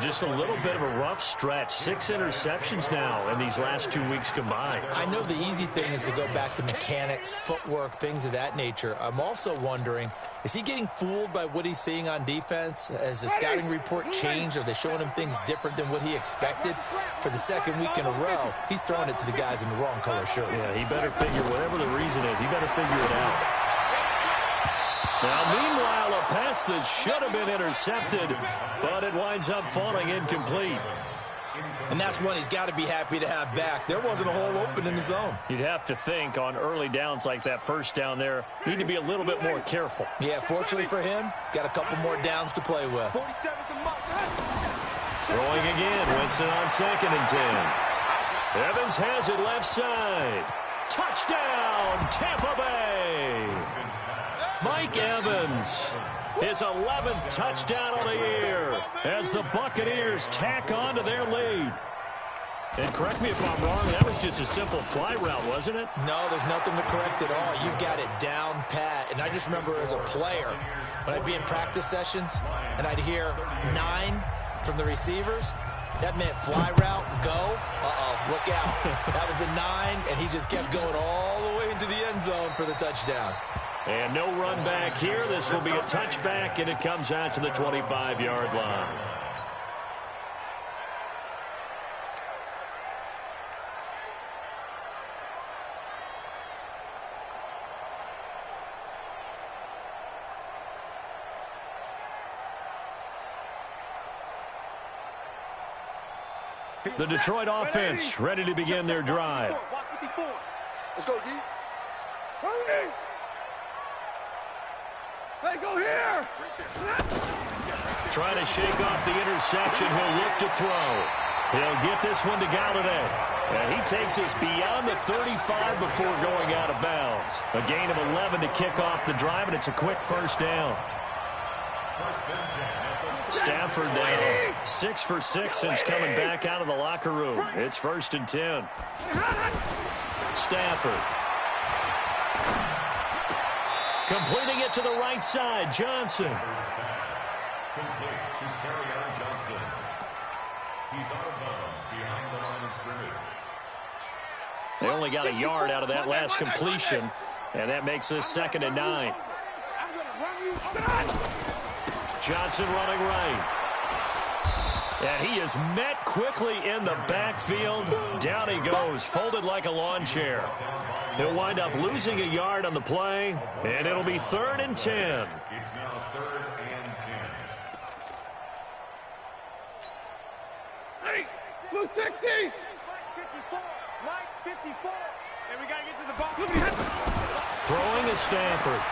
Just a little bit of a rough stretch. 6 interceptions now in these last 2 weeks combined. I know the easy thing is to go back to mechanics, footwork, things of that nature. I'm also wondering, is he getting fooled by what he's seeing on defense? Has the scouting report changed? Are they showing him things different than what he expected? For the 2nd week in a row, he's throwing it to the guys in the wrong color shirts. Yeah, he better figure, whatever the reason is, he better figure it out. Now, meanwhile, a pass that should have been intercepted, but it winds up falling incomplete. And that's one he's got to be happy to have back. There wasn't a hole open in the zone. You'd have to think on early downs like that first down there, need to be a little bit more careful. Yeah, fortunately for him, got a couple more downs to play with. Throwing again, Winston on 2nd and 10. Evans has it left side. Touchdown, Tampa Bay. Mike Evans, his 11th touchdown of the year as the Buccaneers tack on to their lead. And correct me if I'm wrong, that was just a simple fly route, wasn't it? No, there's nothing to correct at all. You've got it down pat. And I just remember as a player, when I'd be in practice sessions and I'd hear 9 from the receivers, that meant fly route, go. Uh-oh, look out. That was the 9, and he just kept going all the way into the end zone for the touchdown. And no run back here. This will be a touchback, and it comes out to the 25-yard line. The Detroit offense ready to begin their drive. Let's go, D. Hurry! Hey, go here! Trying to shake off the interception. He'll look to throw. He'll get this one to Galladay. And he takes us beyond the 35 before going out of bounds. A gain of 11 to kick off the drive, and it's a quick first down. Stafford now 6 for 6 since coming back out of the locker room. It's 1st and 10. Stafford. Completing it to the right side, Johnson. Complete to Kerryon Johnson. He's out of bounds behind the line of scrimmage. They only got a yard out of that last completion, and that makes this 2nd and 9. Johnson running right. And he is met quickly in the backfield. Down he goes, folded like a lawn chair. He'll wind up losing a yard on the play, and it'll be 3rd and 10. It's now 3rd and 10. Hey, blue 60! 54, Mike 54. And we got to get to the ball. Throwing is Stafford.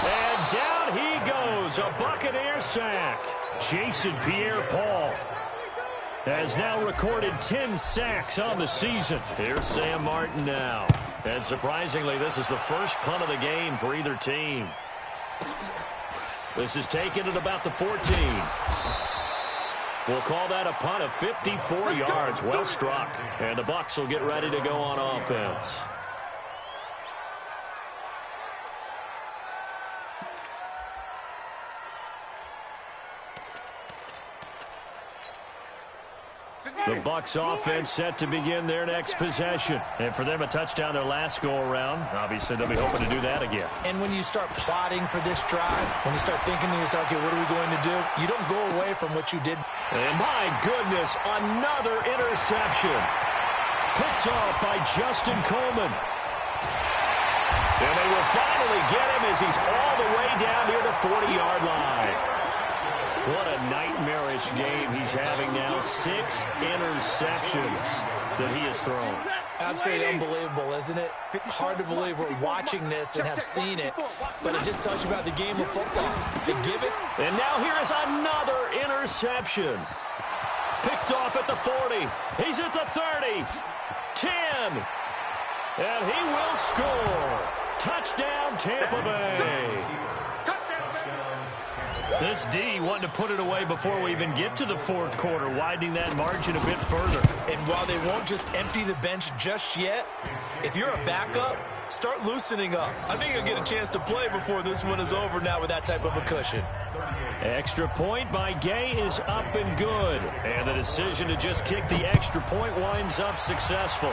And down he goes, a Buccaneer sack. Jason Pierre-Paul has now recorded 10 sacks on the season. Here's Sam Martin now. And surprisingly, this is the first punt of the game for either team. This is taken at about the 14. We'll call that a punt of 54 yards. Well struck. And the Bucs will get ready to go on offense. The Bucs offense set to begin their next possession. And for them, a touchdown their last go-around. Obviously, they'll be hoping to do that again. And when you start plotting for this drive, when you start thinking to yourself, okay, what are we going to do? You don't go away from what you did. And my goodness, another interception. Picked off by Justin Coleman. And they will finally get him as he's all the way down near the 40-yard line. What a nightmarish game he's having now. 6 interceptions that he has thrown. Absolutely unbelievable, isn't it? Hard to believe we're watching this and have seen it, but it just tells you about the game of football. They give it. And now here is another interception. Picked off at the 40. He's at the 30. 10. And he will score. Touchdown, Tampa Bay. This D wanting to put it away before we even get to the fourth quarter, widening that margin a bit further. And while they won't just empty the bench just yet, if you're a backup, start loosening up. I think you'll get a chance to play before this one is over now with that type of a cushion. Extra point by Gay is up and good. And the decision to just kick the extra point winds up successful.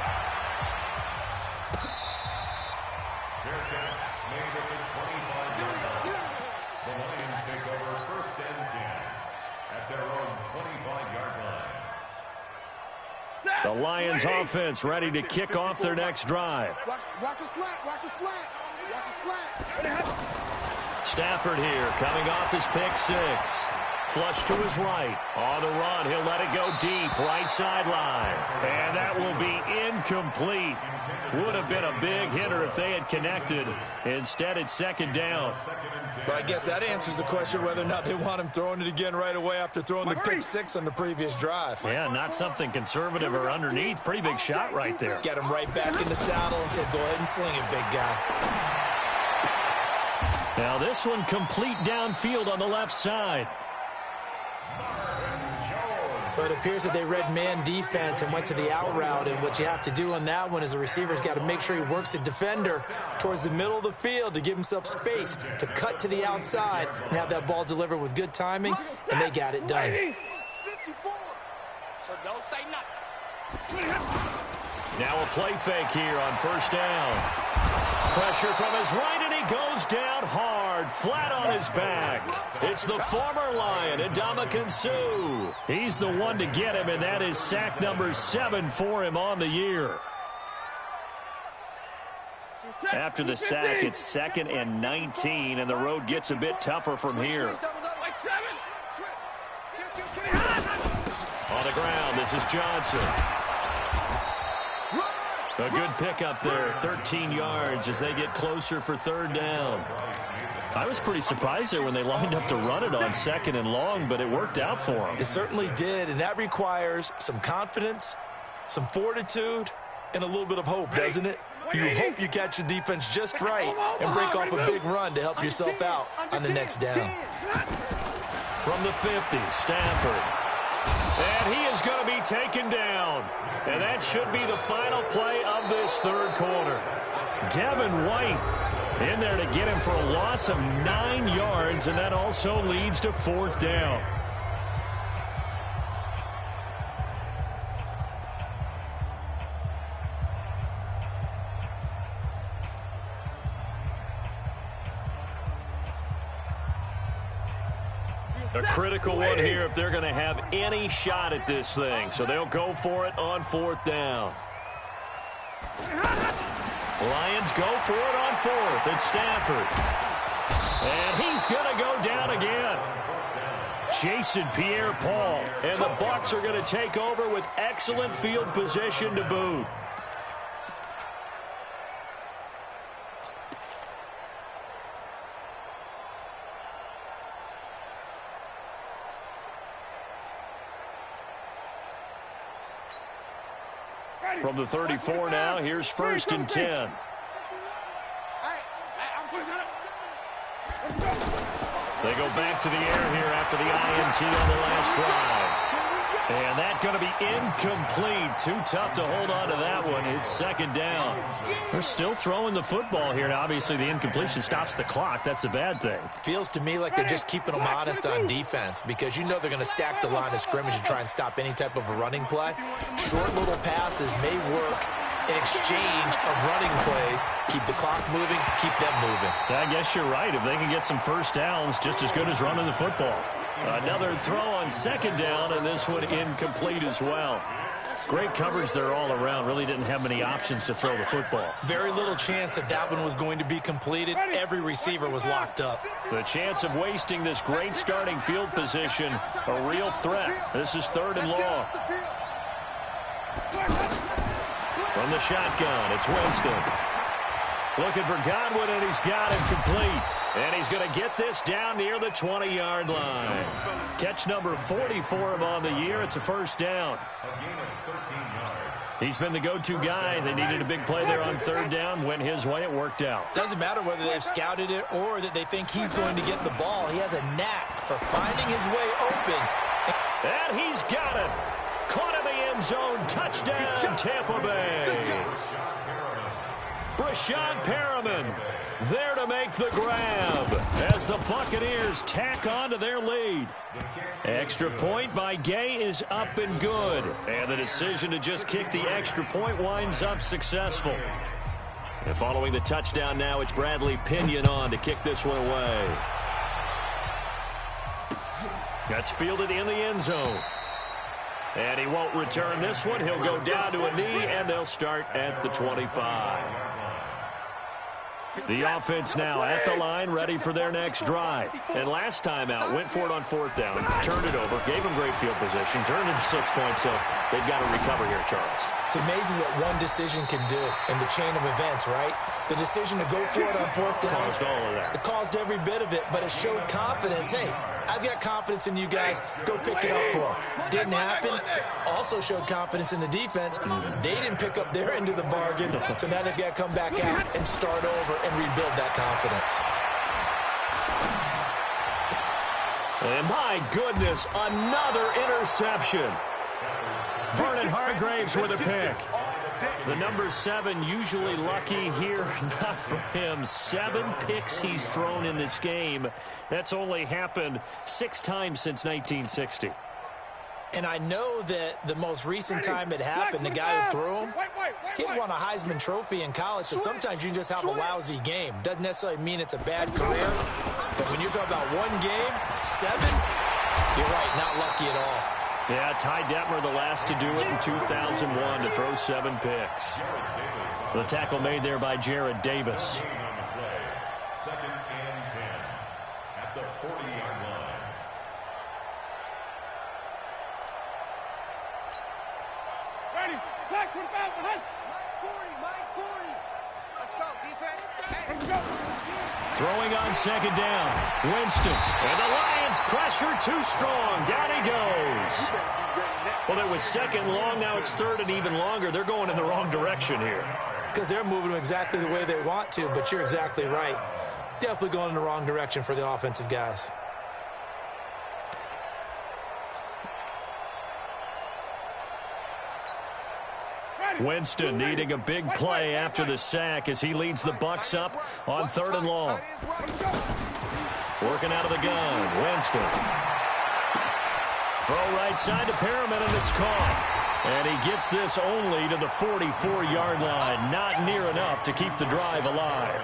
The Lions offense ready to kick off their next drive. Watch a slant. Watch a slant. Watch a slant. Stafford here coming off his pick 6. Flush to his right. On the run, he'll let it go deep, right sideline. And that will be incomplete. Would have been a big hitter if they had connected. Instead, it's second down. But I guess that answers the question whether or not they want him throwing it again right away after throwing the pick 6 on the previous drive. Yeah, not something conservative or underneath. Pretty big shot right there. Get him right back in the saddle and said, go ahead and sling it, big guy. Now this one complete downfield on the left side. But it appears that they read man defense and went to the out route. And what you have to do on that one is the receiver's got to make sure he works the defender towards the middle of the field to give himself space to cut to the outside and have that ball delivered with good timing, and they got it done. 54. So don't say nothing. Now a play fake here on first down. Pressure from his right, and he goes down hard, flat on his back. It's the former Lion, Ndamukong Suh. He's the one to get him, and that is sack number 7 for him on the year. After the sack, it's 2nd and 19, and the road gets a bit tougher from here. On the ground, this is Johnson. A good pickup there, 13 yards as they get closer for third down. I was pretty surprised there when they lined up to run it on 2nd and long, but it worked out for them. It certainly did, and that requires some confidence, some fortitude, and a little bit of hope, doesn't it? You hope you catch the defense just right and break off a big run to help yourself out on the next down. From the 50, Stafford. And he is going to be taken down. And that should be the final play of this third quarter. Devin White in there to get him for a loss of 9 yards, and that also leads to fourth down. A critical one here if they're going to have any shot at this thing. So they'll go for it on fourth down. Lions go for it on fourth. It's Stafford. And he's going to go down again. Jason Pierre-Paul. And the Bucs are going to take over with excellent field position to boot. From the 34 now, here's 1st and 10. They go back to the air here after the INT on the last drive. And that's going to be incomplete. Too tough to hold on to that one. It's 2nd down. They're still throwing the football here. Now, obviously, the incompletion stops the clock. That's a bad thing. Feels to me like they're just keeping them honest on defense because you know they're going to stack the line of scrimmage and try and stop any type of a running play. Short little passes may work in exchange of running plays. Keep the clock moving, keep them moving. I guess you're right. If they can get some first downs, just as good as running the football. Another throw on 2nd down, and this one incomplete as well. Great coverage there all around. Really didn't have many options to throw the football. Very little chance that that one was going to be completed. Every receiver was locked up. The chance of wasting this great starting field position, a real threat. This is 3rd and long. From the shotgun, it's Winston. Looking for Godwin, and he's got him complete. And he's going to get this down near the 20-yard line. Catch number 40 for him on the year. It's a first down. He's been the go-to guy. They needed a big play there on 3rd down. Went his way. It worked out. Doesn't matter whether they've scouted it or that they think he's going to get the ball. He has a knack for finding his way open. And he's got it. Caught in the end zone. Touchdown, Tampa Bay. Brashad Perriman there to make the grab as the Buccaneers tack on to their lead. Extra point by Gay is up and good. And the decision to just kick the extra point winds up successful. And following the touchdown now, it's Bradley Pinion on to kick this one away. That's fielded in the end zone. And he won't return this one. He'll go down to a knee, and they'll start at the 25. The offense now at the line, ready for their next drive. And last time out, went for it on 4th down, turned it over, gave them great field position, turned it to 6 points, so they've got to recover here, Charles. It's amazing what one decision can do in the chain of events, right? The decision to go for it on 4th down. Caused all of that. It caused every bit of it, but it showed confidence. Hey, I've got confidence in you guys. Go pick it up for them. Didn't happen. Also showed confidence in the defense. They didn't pick up their end of the bargain, so now they've got to come back out and start over and rebuild that confidence. And my goodness, another interception. Vernon Hargraves with a pick. The number 7 usually lucky here. Not for him. 7 picks he's thrown in this game. That's only happened 6 times since 1960. And I know that the most recent time it happened, the guy who threw him, he won a Heisman Trophy in college, so sometimes you just have a lousy game. Doesn't necessarily mean it's a bad career, but when you're talking about one game, 7, you're right, not lucky at all. Yeah, Ty Detmer the last to do it in 2001 to throw 7 picks. The tackle made there by Jared Davis. 2nd and 10 at the 40-yard line. Ready. Back with that. Behind. Mike 40. Let's go, defense. Let's go. Throwing on 2nd down. Winston. And the Lions pressure too strong. Down he goes. Well, it was 2nd long. Now it's 3rd and even longer. They're going in the wrong direction here. Because they're moving them exactly the way they want to, but you're exactly right. Definitely going in the wrong direction for the offensive guys. Winston needing a big play after the sack as he leads the Bucs up on 3rd and long. Working out of the gun, Winston. Throw right side to Perriman, and it's caught. And he gets this only to the 44-yard line. Not near enough to keep the drive alive.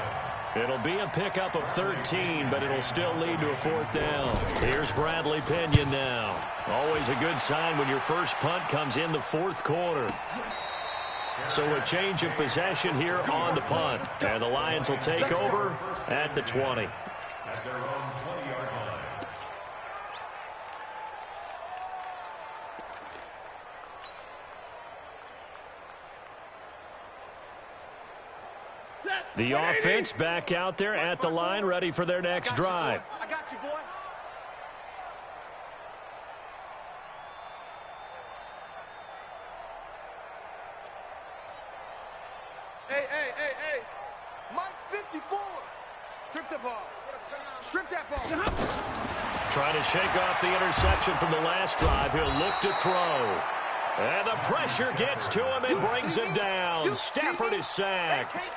It'll be a pickup of 13, but it'll still lead to a 4th down. Here's Bradley Pinion now. Always a good sign when your first punt comes in the 4th quarter. So a change of possession here on the punt. And the Lions will take over at the 20. At their own 20-yard line. The offense back out there at the line, ready for their next drive. I got you, boy. Hey. Mike 54. Strip the ball. Strip that ball. Trying to shake off the interception from the last drive. He'll look to throw. And the pressure gets to him and brings him down. Stafford is sacked.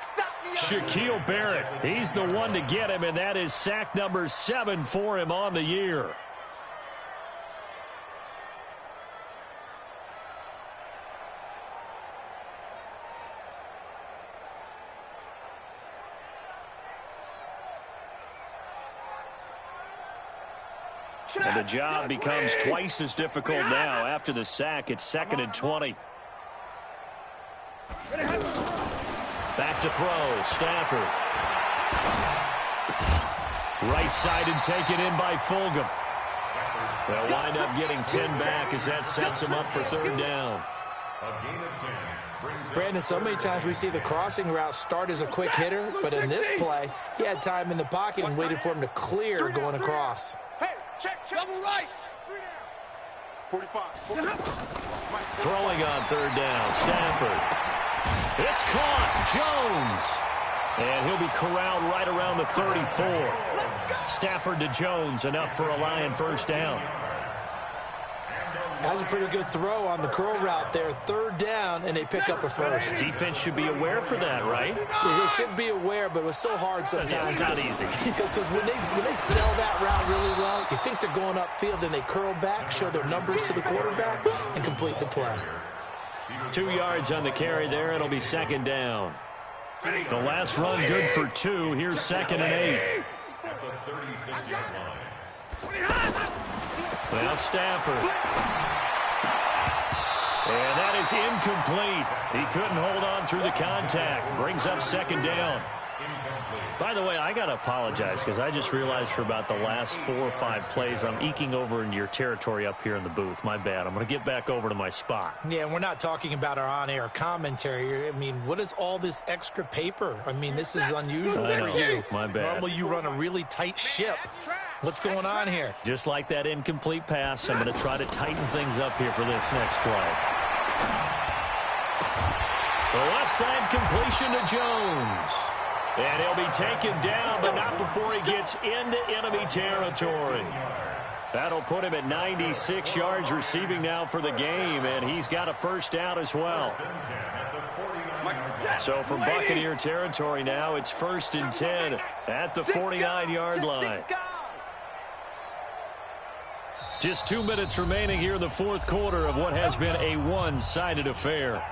Shaquille Barrett, he's the one to get him, and that is sack number 7 for him on the year. And the job becomes twice as difficult now. After the sack, it's 2nd and 20. Back to throw, Stafford. Right side and taken in by Fulgham. They'll wind up getting 10 back as that sets them up for third down. Brandon, so many times we see the crossing route start as a quick hitter, but in this play, he had time in the pocket and waited for him to clear going across. Hey, check. Double right. 45. Throwing on third down, Stafford. It's caught, Jones. And he'll be corralled right around the 34. Stafford to Jones, enough for a Lion first down. That was a pretty good throw on the curl route there. Third down, and they pick up a first. Defense should be aware for that, right? They should be aware, but it was so hard sometimes. It's not easy. Because when they sell that route really well, you think they're going upfield, and they curl back, show their numbers to the quarterback, and complete the play. 2 yards on the carry there. It'll be second down. The last run good for 2. Here's 2nd and 8. At the 36-yard line. Well, Stafford. And that is incomplete. He couldn't hold on through the contact. Brings up second down. By the way, I got to apologize because I just realized for about the last 4 or 5 plays, I'm eking over into your territory up here in the booth. My bad. I'm going to get back over to my spot. Yeah, and we're not talking about our on-air commentary. I mean, what is all this extra paper? I mean, this is unusual for you. My bad. Normally you run a really tight ship. What's going on here? Just like that incomplete pass, I'm going to try to tighten things up here for this next play. The left side completion to Jones. And he'll be taken down, but not before he gets into enemy territory. That'll put him at 96 yards receiving now for the game, and he's got a first down as well. So from Buccaneer territory now, it's 1st and 10 at the 49-yard line. Just 2 minutes remaining here in the fourth quarter of what has been a one-sided affair.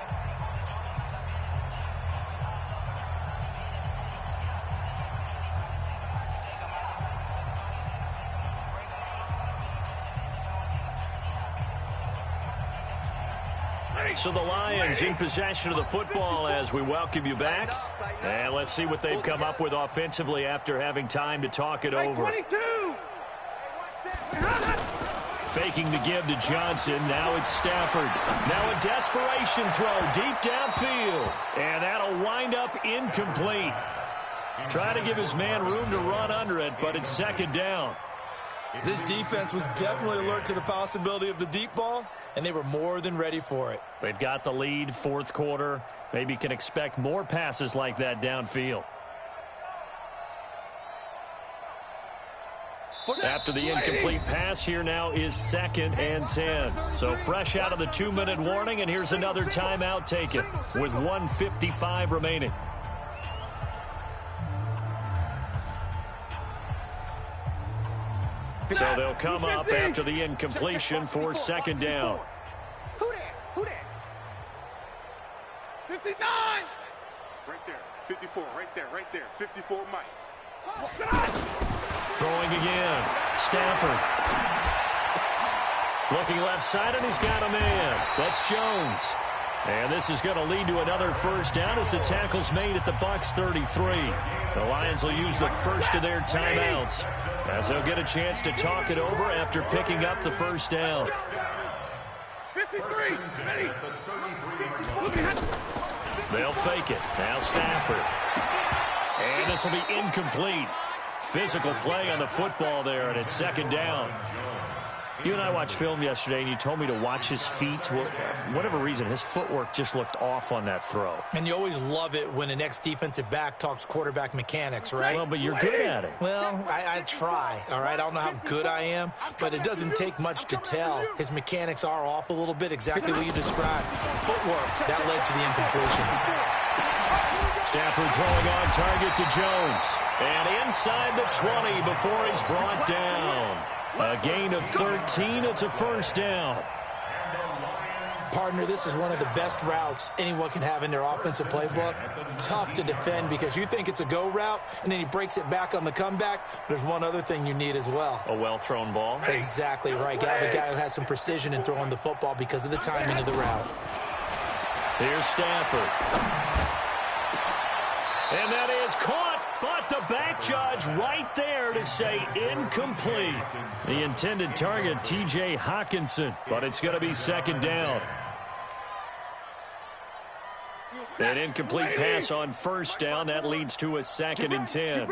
So the Lions in possession of the football as we welcome you back. And let's see what they've come up with offensively after having time to talk it over. 22. Faking the give to Johnson. Now it's Stafford. Now a desperation throw deep downfield. And that'll wind up incomplete. Try to give his man room to run under it, but it's second down. This defense was definitely alert to the possibility of the deep ball, and they were more than ready for it. They've got the lead, fourth quarter. Maybe can expect more passes like that downfield. After the incomplete pass, here now is 2nd and 10. So fresh out of the 2-minute warning, and here's another timeout taken with 1:55 remaining. So they'll come up after the incompletion for second down. Who that? 59. Right there. 54, right there. 54, Mike. Throwing again. Stafford. Looking left side, and he's got a man. That's Jones. And this is going to lead to another first down as the tackle's made at the Bucs 33. The Lions will use the first of their timeouts as they'll get a chance to talk it over after picking up the first down. 53. Ready. They'll fake it. Now Stafford. And this will be incomplete. Physical play on the football there, and it's second down. You and I watched film yesterday, and you told me to watch his feet. For whatever reason, his footwork just looked off on that throw. And you always love it when an ex-defensive back talks quarterback mechanics, right? Well, but you're good at it. Well, I try, all right? I don't know how good I am, but it doesn't take much to tell. His mechanics are off a little bit, exactly what you described. Footwork, that led to the incompletion. Stafford throwing on target to Jones. And inside the 20 before he's brought down. A gain of 13. It's a first down. Partner, this is one of the best routes anyone can have in their offensive playbook. Tough to defend because you think it's a go route, and then he breaks it back on the comeback. There's one other thing you need as well. A well-thrown ball. Exactly right. Got a guy who has some precision in throwing the football because of the timing of the route. Here's Stafford. And that is caught, but the back judge right there to say incomplete. The intended target, T.J. Hawkinson, but it's going to be second down. An incomplete pass on first down. That leads to a 2nd and 10.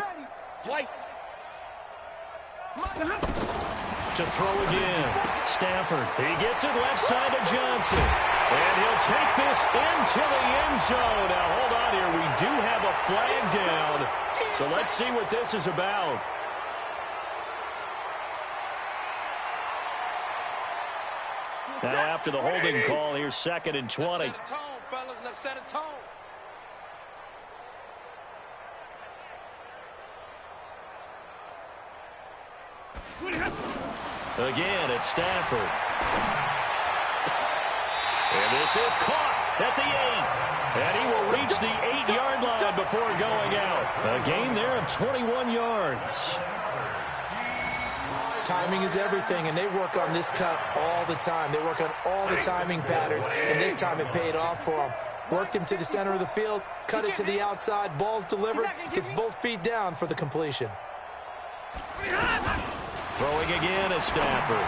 To throw again. Stafford. He gets it left side to Johnson. And he'll take this into the end zone. Now, hold on here. We do have a flag down. So let's see what this is about. Now, after the holding call, here's 2nd and 20. Let's set a tone, fellas. Let's set a tone. Again, it's Stafford. And this is caught at the 8. And he will reach the 8-yard line before going out. A gain there of 21 yards. Timing is everything, and they work on this cut all the time. They work on all the timing patterns, and this time it paid off for them. Worked him to the center of the field, cut it to the outside, ball's delivered, gets both feet down for the completion. Throwing again is Stafford.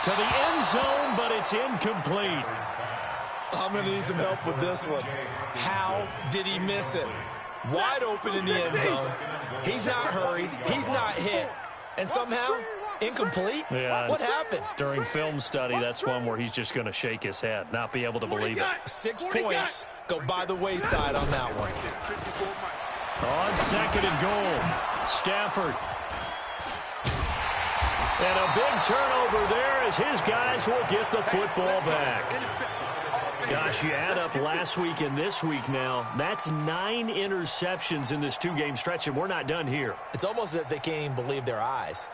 To the end zone, but it's incomplete. I'm going to need some help with this one. How did he miss it? Wide open in the end zone. He's not hurried. He's not hit. And somehow, incomplete? Yeah. What happened? During film study, that's one where he's just going to shake his head, not be able to believe it. 6 points go by the wayside on that one. On 2nd and goal, Stafford. And a big turnover there as his guys will get the football back. Gosh, you add up last week and this week now, that's 9 interceptions in this 2-game stretch, and we're not done here. It's almost as if they can't even believe their eyes.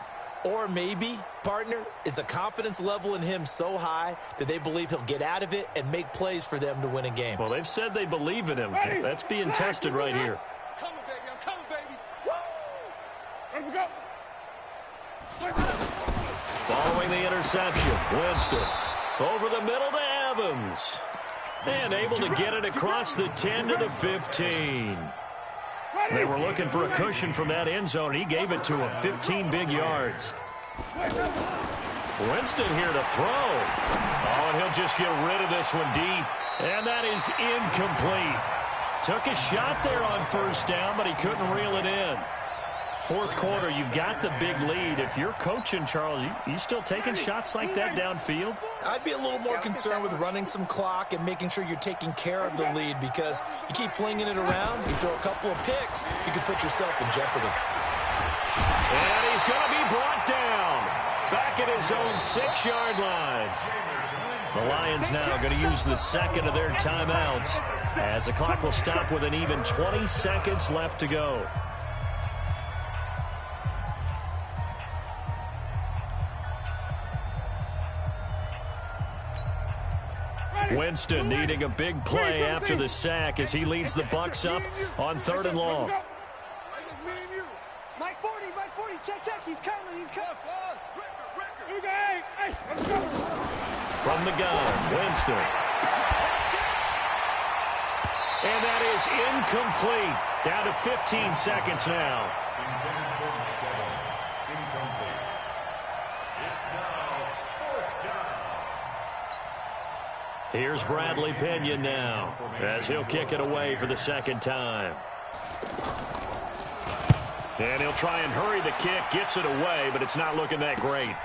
Or maybe, partner, is the confidence level in him so high that they believe he'll get out of it and make plays for them to win a game. Well, they've said they believe in him. That's being tested right here. I'm coming, baby. I'm coming, baby. Woo! Let him go. Following the interception, Winston over the middle to Evans. And able to get it across the 10 to the 15. They were looking for a cushion from that end zone. He gave it to him. 15 big yards. Winston here to throw. Oh, and he'll just get rid of this one deep. And that is incomplete. Took a shot there on first down, but he couldn't reel it in. Fourth quarter, you've got the big lead. If you're coaching, Charles, you still taking shots like that downfield? I'd be a little more concerned with running some clock and making sure you're taking care of the lead, because you keep flinging it around, you throw a couple of picks, you can put yourself in jeopardy. And he's going to be brought down. Back at his own 6-yard line. The Lions now going to use the second of their timeouts as the clock will stop with an even 20 seconds left to go. Winston needing a big play after the sack as he leads the Bucs up on 3rd and long. It's just me and you. Mike 40, check, he's coming, Record. Hey, let's go. From the gun, Winston. And that is incomplete. Down to 15 seconds now. Here's Bradley Pinion now as he'll kick it away for the 2nd time. And he'll try and hurry the kick, gets it away, but it's not looking that great.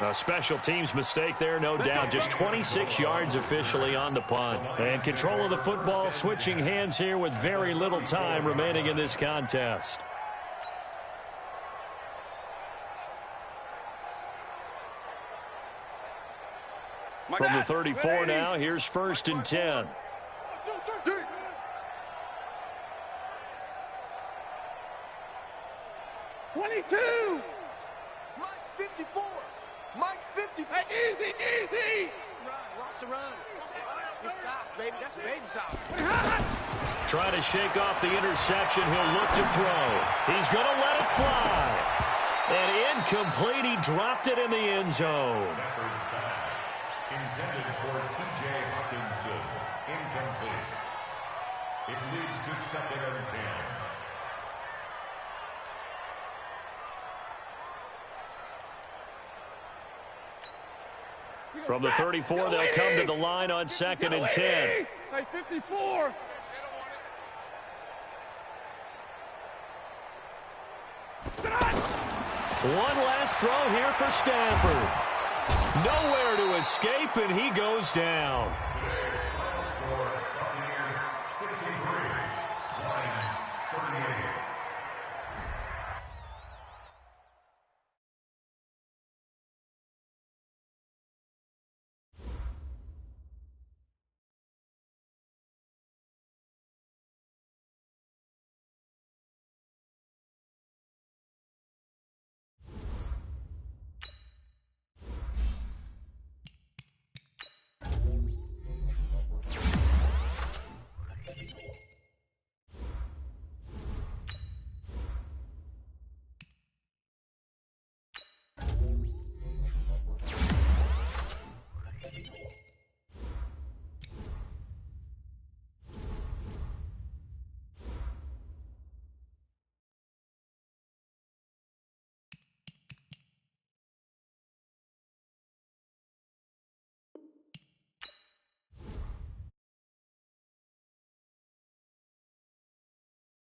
A special teams mistake there, no doubt. Just 26 yards officially on the punt. And control of the football switching hands here with very little time remaining in this contest. From the 34 now, here's 1st and 10. 22. Mike 54. Mike 54. Hey, easy. Run, watch the run. It's soft, baby. That's baby soft. Trying to shake off the interception. He'll look to throw. He's going to let it fly. And incomplete. He dropped it in the end zone. Intended for T.J. Hawkinson. Incomplete. second and 10. From the 34, they'll come to the line on 2nd and 10. Hey, 54. One last throw here for Stanford. Nowhere to escape, and he goes down.